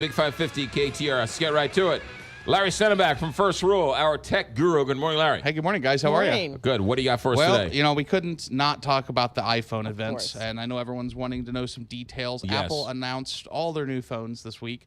Big 550 KTR. Let's get right to it. Larry Senneback from First Rule, our tech guru. Good morning, Larry. Hey, good morning, guys. How are you? Good. What do you got for us Well, today? you know, we couldn't not talk about the iPhone events, course. and I know everyone's wanting to know some details. Yes. Apple announced all their new phones this week,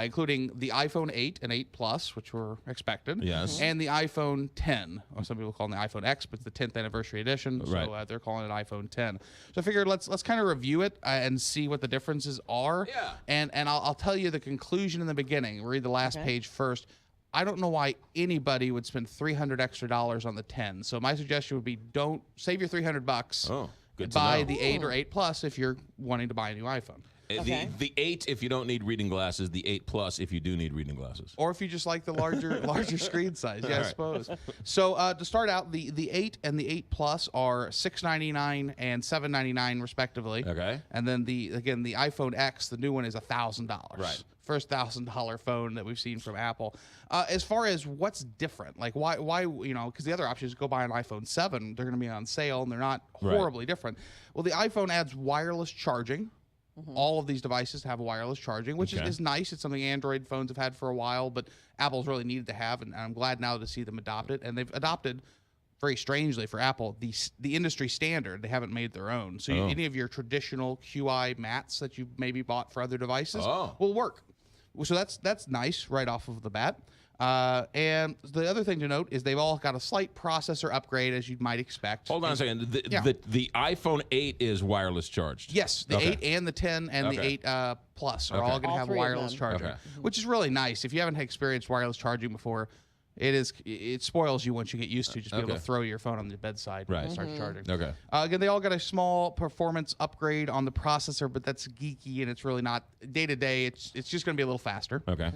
including the iPhone 8 and 8 Plus, which were expected, Yes. and the iPhone 10, or some people call it the iPhone X, but it's the 10th anniversary edition, so Right. they're calling it iPhone 10. So I figured let's kind of review it and see what the differences are. Yeah. And I'll tell you the conclusion in the beginning. Read the last page first. I don't know why anybody would spend $300 extra on the 10. So my suggestion would be don't save your $300. Oh, good to buy know. the 8 or 8 Plus if you're wanting to buy a new iPhone. Okay. The 8 if you don't need reading glasses, the 8 Plus if you do need reading glasses. Or if you just like the larger screen size, yeah, I Right. suppose. So to start out, the 8 and the 8 Plus are $699 and $799 respectively. Okay. And then the iPhone X, the new one, is $1,000. Right. First $1,000 phone that we've seen from Apple. As far as what's different, like why because the other option is go buy an iPhone 7. They're going to be on sale and they're not horribly different. Well, the iPhone adds wireless charging. All of these devices have wireless charging, which is nice. It's something Android phones have had for a while, but Apple's really needed to have, and I'm glad now to see them adopt it. And they've adopted, very strangely for Apple, the industry standard. They haven't made their own. So any of your traditional QI mats that you maybe bought for other devices will work. So that's nice right off of the bat. And the other thing to note is they've all got a slight processor upgrade, as you might expect. Hold on a second. The iPhone 8 is wireless charged. Yes, the 8 and the 10 and the 8 Plus are all going to have All three of wireless them. charging, which is really nice. If you haven't experienced wireless charging before, it spoils you once you get used to just be able to throw your phone on the bedside and start charging. Okay. Again, they all got a small performance upgrade on the processor, but that's geeky and it's really not day to day. It's just going to be a little faster. Okay.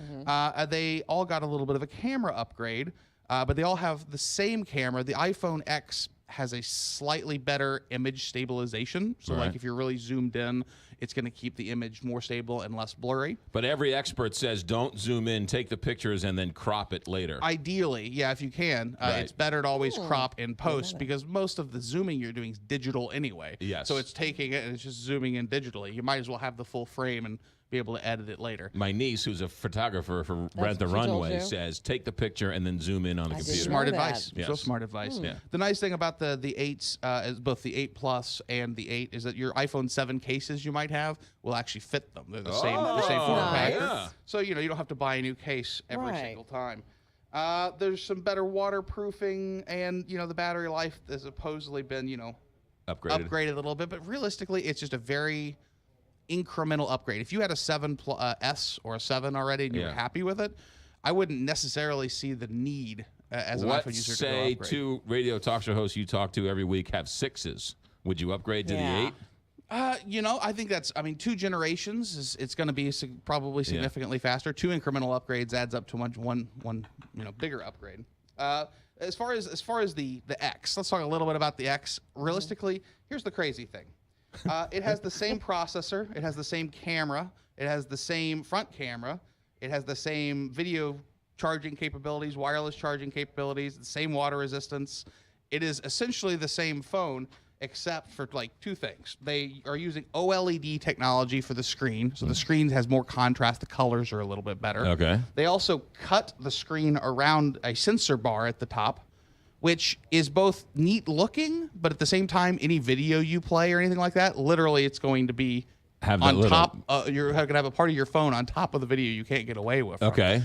They all got a little bit of a camera upgrade, but they all have the same camera. The iPhone X has a slightly better image stabilization. So like if you're really zoomed in, it's going to keep the image more stable and less blurry. But every expert says don't zoom in, take the pictures, and then crop it later. Ideally, yeah, if you can. It's better to always crop in post because most of the zooming you're doing is digital anyway. Yes. So it's taking it and it's just zooming in digitally. You might as well have the full frame and be able to edit it later. My niece, who's a photographer for Rent the what she told Runway, you. says take the picture and then zoom in on the computer. Smart know that. advice. Yes. So smart advice. Yeah. The nice thing about the 8s, is both the 8 Plus and the 8, is that your iPhone 7 cases you might have will actually fit them. They're the same form factor. yeah. So you don't have to buy a new case every Right. single time. There's some better waterproofing, and the battery life has supposedly been upgraded a little bit, but realistically, it's just a very incremental upgrade. If you had a 7S or a 7 already and you were happy with it, I wouldn't necessarily see the need as an iPhone user to go Say upgrade. two radio talk show hosts you talk to every week have 6s. Would you upgrade to the 8? I think that's, 2 generations it's going to be probably significantly faster. 2 incremental upgrades adds up to one bigger upgrade. As far as the X, let's talk a little bit about the X. Realistically, here's the crazy thing. It has the same processor. It has the same camera. It has the same front camera. It has the same video charging capabilities, wireless charging capabilities, the same water resistance. It is essentially the same phone, except for like 2 things. They are using OLED technology for the screen, so the screen has more contrast. The colors are a little bit better. Okay. They also cut the screen around a sensor bar at the top, which is both neat looking, but at the same time, any video you play or anything like that, literally it's going to be on top. You're going to have a part of your phone on top of the video you can't get away with. Okay.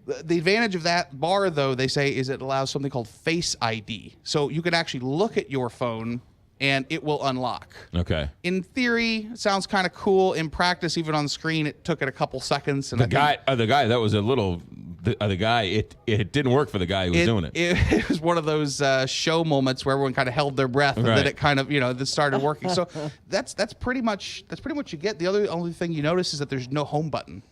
The advantage of that bar, though, they say, is it allows something called Face ID. So you can actually look at your phone and it will unlock. Okay. In theory, it sounds kind of cool. In practice, even on screen, it took it a couple seconds. And The guy that was a little. The guy, it didn't work for the guy who was doing it. It was one of those show moments where everyone kind of held their breath, and then it kind of this started working. So that's pretty much you get. The only thing you notice is that there's no home button.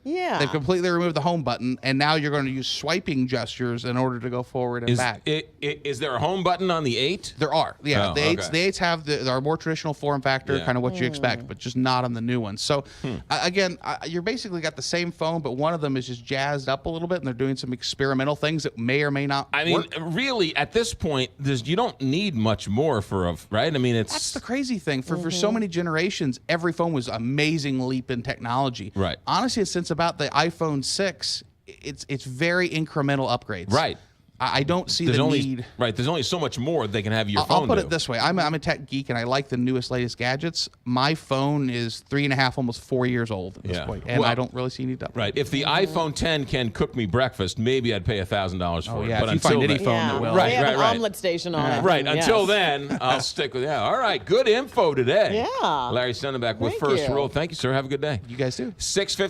Yeah. They've completely removed the home button, and now you're going to use swiping gestures in order to go forward and back. Is there a home button on the 8? There are. Yeah, Oh, the 8s okay. the 8s have our more traditional form factor, Yeah. kind of what you expect, but just not on the new ones. So again, you're basically got the same phone, but one of them is just jazzed up a little bit, and they're doing some experimental things that may or may not work. Really, at this point, you don't need much more right? I mean, That's the crazy thing. For so many generations, every phone was an amazing leap in technology. Right. Honestly, since it's about the iPhone 6. It's very incremental upgrades. Right. I don't see There's the only need. Right. There's only so much more they can have your phone I'll put do. it this way. I'm a tech geek, and I like the newest, latest gadgets. My phone is 3.5, almost 4 years old at this point, and Well, I don't really see any upgrade. Right. If the iPhone 10 can cook me breakfast, maybe I'd pay $1,000 for it. Yeah, But if you find until any then, phone Yeah. that will. Right, They have right, an right. omelet station on it. Right. Yes. Until then, I'll stick with All right. Good info today. Yeah. Larry Senneback with Thank First you. Rule. Thank you, sir. Have a good day. You guys do. 6:50.